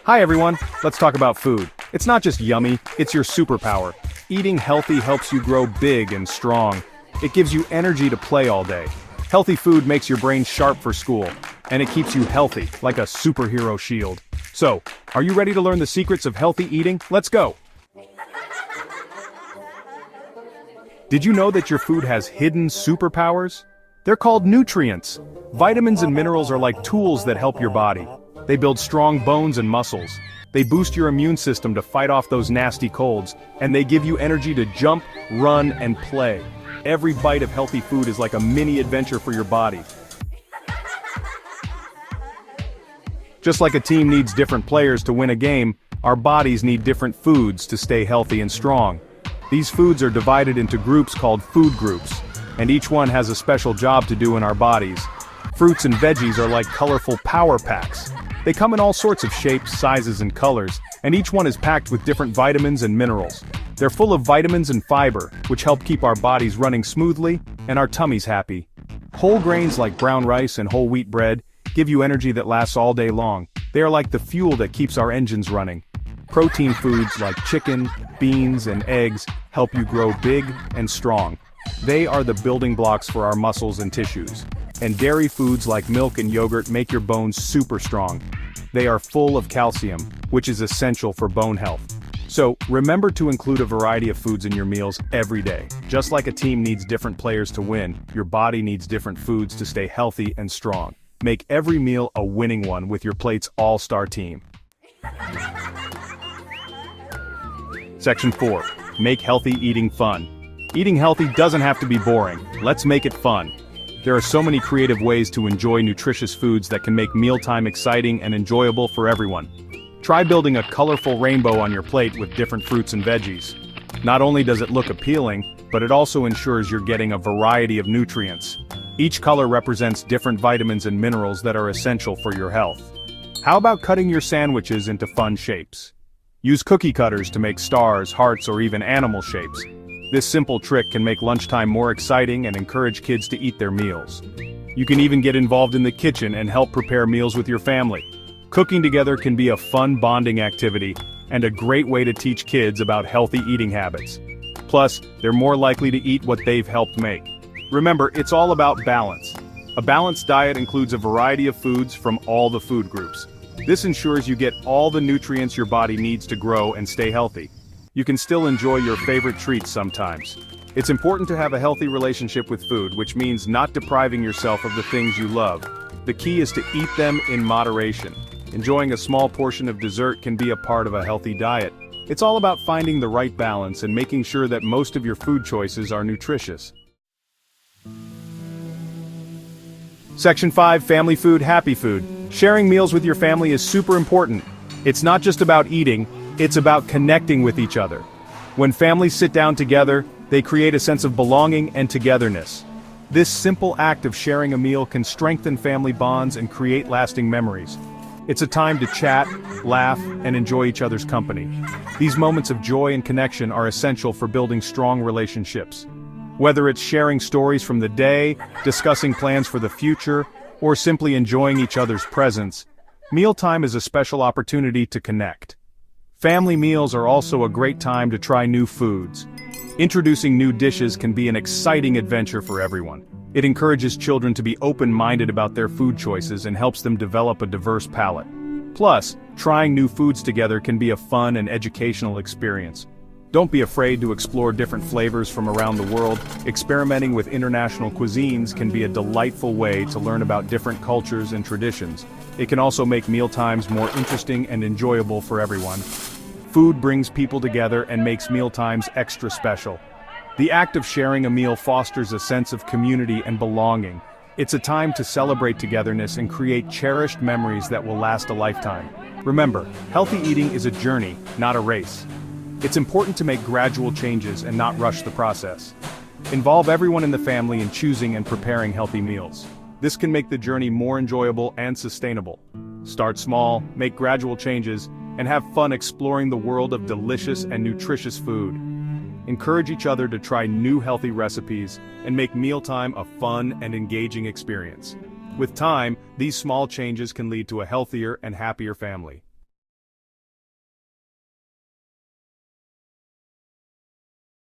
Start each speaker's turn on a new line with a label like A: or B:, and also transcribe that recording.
A: Hi everyone, let's talk about food. It's not just yummy, it's your superpower. Eating healthy helps you grow big and strong. It gives you energy to play all day. Healthy food makes your brain sharp for school, and it keeps you healthy, like a superhero shield. So, are you ready to learn the secrets of healthy eating? Let's go! Did you know that your food has hidden superpowers? They're called nutrients. Vitamins and minerals are like tools that help your body. They build strong bones and muscles. They boost your immune system to fight off those nasty colds, and they give you energy to jump, run, and play. Every bite of healthy food is like a mini adventure for your body. Just like a team needs different players to win a game, our bodies need different foods to stay healthy and strong. These foods are divided into groups called food groups, and each one has a special job to do in our bodies. Fruits and veggies are like colorful power packs. They come in all sorts of shapes, sizes, and colors, and each one is packed with different vitamins and minerals. They're full of vitamins and fiber, which help keep our bodies running smoothly and our tummies happy. Whole grains like brown rice and whole wheat bread give you energy that lasts all day long. They are like the fuel that keeps our engines running. Protein foods like chicken, beans, and eggs help you grow big and strong. They are the building blocks for our muscles and tissues. And dairy foods like milk and yogurt make your bones super strong. They are full of calcium, which is essential for bone health. So, remember to include a variety of foods in your meals every day. Just like a team needs different players to win, your body needs different foods to stay healthy and strong. Make every meal a winning one with your plate's all-star team. Section 4. Make healthy eating fun. Eating healthy doesn't have to be boring. Let's make it fun. There are so many creative ways to enjoy nutritious foods that can make mealtime exciting and enjoyable for everyone. Try building a colorful rainbow on your plate with different fruits and veggies. Not only does it look appealing, but it also ensures you're getting a variety of nutrients. Each color represents different vitamins and minerals that are essential for your health. How about cutting your sandwiches into fun shapes? Use cookie cutters to make stars, hearts, or even animal shapes. This simple trick can make lunchtime more exciting and encourage kids to eat their meals. You can even get involved in the kitchen and help prepare meals with your family. Cooking together can be a fun bonding activity and a great way to teach kids about healthy eating habits. Plus, they're more likely to eat what they've helped make. Remember, it's all about balance. A balanced diet includes a variety of foods from all the food groups. This ensures you get all the nutrients your body needs to grow and stay healthy. You can still enjoy your favorite treats sometimes. It's important to have a healthy relationship with food, which means not depriving yourself of the things you love. The key is to eat them in moderation. Enjoying a small portion of dessert can be a part of a healthy diet. It's all about finding the right balance and making sure that most of your food choices are nutritious. Section 5. Family food, happy food. Sharing meals with your family is super important. It's not just about eating, it's about connecting with each other. When families sit down together, they create a sense of belonging and togetherness. This simple act of sharing a meal can strengthen family bonds and create lasting memories. It's a time to chat, laugh, and enjoy each other's company. These moments of joy and connection are essential for building strong relationships. Whether it's sharing stories from the day, discussing plans for the future, or simply enjoying each other's presence, mealtime is a special opportunity to connect. Family meals are also a great time to try new foods. Introducing new dishes can be an exciting adventure for everyone. It encourages children to be open-minded about their food choices and helps them develop a diverse palate. Plus, trying new foods together can be a fun and educational experience. Don't be afraid to explore different flavors from around the world. Experimenting with international cuisines can be a delightful way to learn about different cultures and traditions. It can also make mealtimes more interesting and enjoyable for everyone. Food brings people together and makes mealtimes extra special. The act of sharing a meal fosters a sense of community and belonging. It's a time to celebrate togetherness and create cherished memories that will last a lifetime. Remember, healthy eating is a journey, not a race. It's important to make gradual changes and not rush the process. Involve everyone in the family in choosing and preparing healthy meals. This can make the journey more enjoyable and sustainable. Start small, make gradual changes, and have fun exploring the world of delicious and nutritious food. Encourage each other to try new healthy recipes and make mealtime a fun and engaging experience. With time, these small changes can lead to a healthier and happier family.